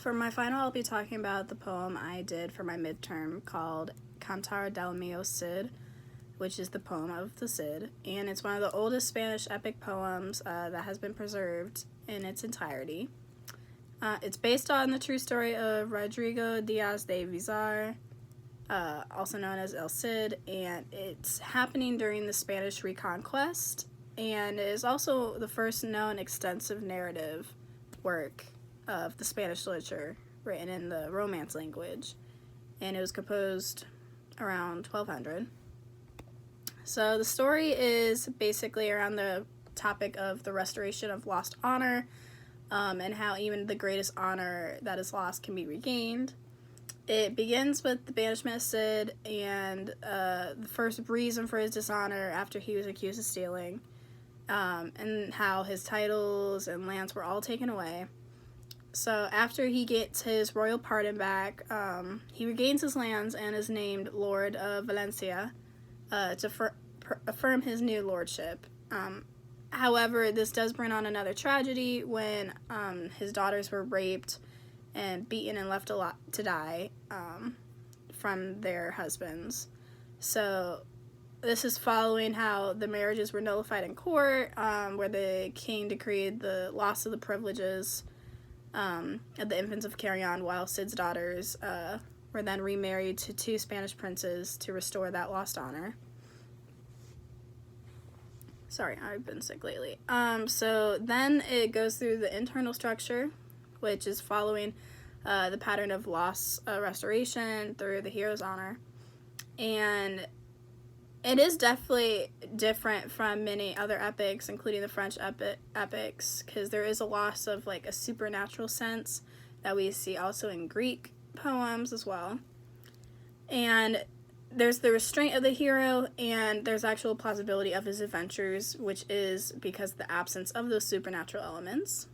For my final, I'll be talking about the poem I did for my midterm called Cantar del Mio Cid, which is the poem of the Cid, and it's one of the oldest Spanish epic poems that has been preserved in its entirety. It's based on the true story of Rodrigo Diaz de Vizar, also known as El Cid, and it's happening during the Spanish Reconquest, and it is also the first known extensive narrative work of the Spanish literature written in the Romance language, and it was composed around 1200. So the story is basically around the topic of the restoration of lost honor, and how even the greatest honor that is lost can be regained. It begins with the banishment of Cid and the first reason for his dishonor after he was accused of stealing, and how his titles and lands were all taken away. So after he gets his royal pardon back, he regains his lands and is named Lord of Valencia to affirm his new lordship. However, this does bring on another tragedy when his daughters were raped and beaten and left to die from their husbands. So this is following how the marriages were nullified in court, where the king decreed the loss of the privileges of the infants of Carrion, while Cid's daughters were then remarried to two Spanish princes to restore that lost honor. Sorry, I've been sick lately. So then it goes through the internal structure, which is following the pattern of loss restoration through the hero's honor. And it is definitely different from many other epics, including the French epics, because there is a loss of like a supernatural sense that we see also in Greek poems as well. And there's the restraint of the hero, and there's actual plausibility of his adventures, which is because of the absence of those supernatural elements.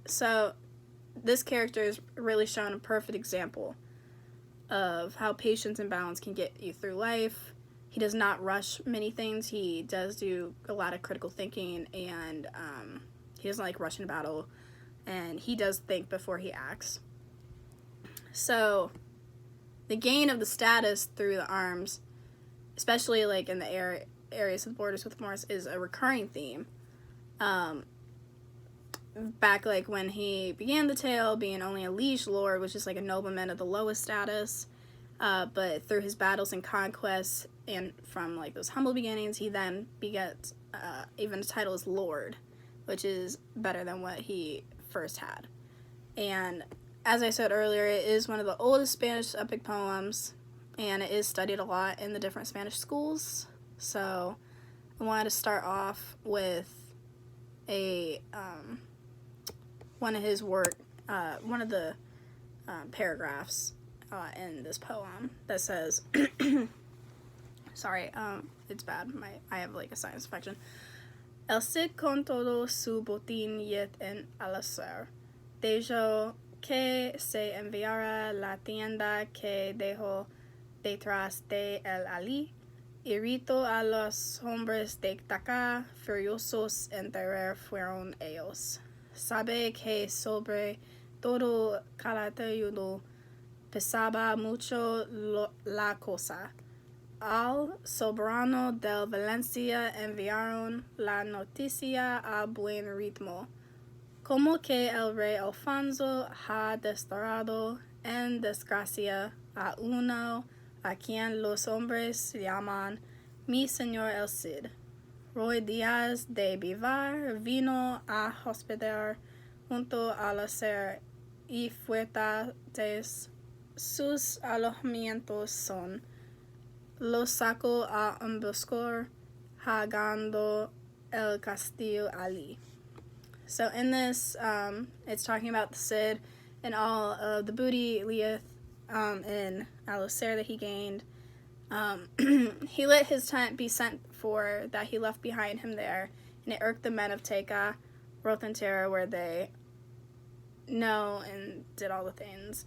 So this character is really shown a perfect example of how patience and balance can get you through life. He does not rush many things. He does do a lot of critical thinking, and he doesn't like rush in battle, and he does think before he acts. So the gain of the status through the arms, especially like in the areas of the borders with Morris, is a recurring theme. Back like when he began the tale, being only a liege lord, which is like a nobleman of the lowest status, but through his battles and conquests, and from like those humble beginnings, he then begets even the title as lord, which is better than what he first had. And as I said earlier, it is one of the oldest Spanish epic poems, and it is studied a lot in the different Spanish schools. So I wanted to start off with a one of his work, one of the paragraphs in this poem that says, sorry, it's bad. I have like a sinus infection. El Cid con todo su botín yet en Alacén, dejó que se enviara la tienda que dejó detrás de el Ali, irritó a los hombres de Daca, furiosos en terror fueron ellos. Sabe que sobre todo Calatayudo pesaba mucho la cosa. Al soberano del Valencia enviaron la noticia a buen ritmo, como que el rey Alfonso ha desterrado en desgracia a uno a quien los hombres llaman mi señor el Cid. Roy Díaz de Vivar vino a hospedar junto al Alacén y fuertes sus alojamientos son. Los sacó a emboscar, hagando el castillo Ali. So in this, it's talking about the Cid and all of the booty Leith in Alacén that he gained. He let his tent be sent for that he left behind him there, and it irked the men of Teca, Rothenterra, where they know and did all the things.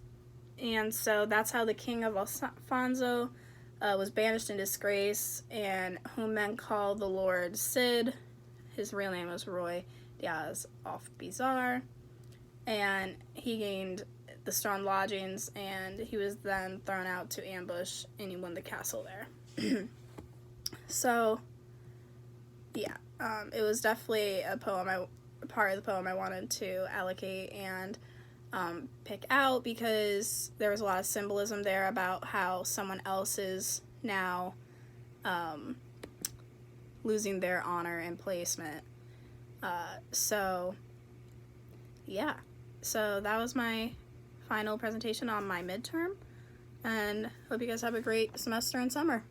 And so that's how the king of Alfonso was banished in disgrace, and whom men called the Lord Cid. His real name was Roy Diaz of Bizar, and he gained the stone lodgings, and he was then thrown out to ambush anyone in the castle there. So, yeah, it was definitely a part of the poem I wanted to allocate and pick out, because there was a lot of symbolism there about how someone else is now losing their honor and placement. So, yeah. So that was my final presentation on my midterm, and hope you guys have a great semester and summer.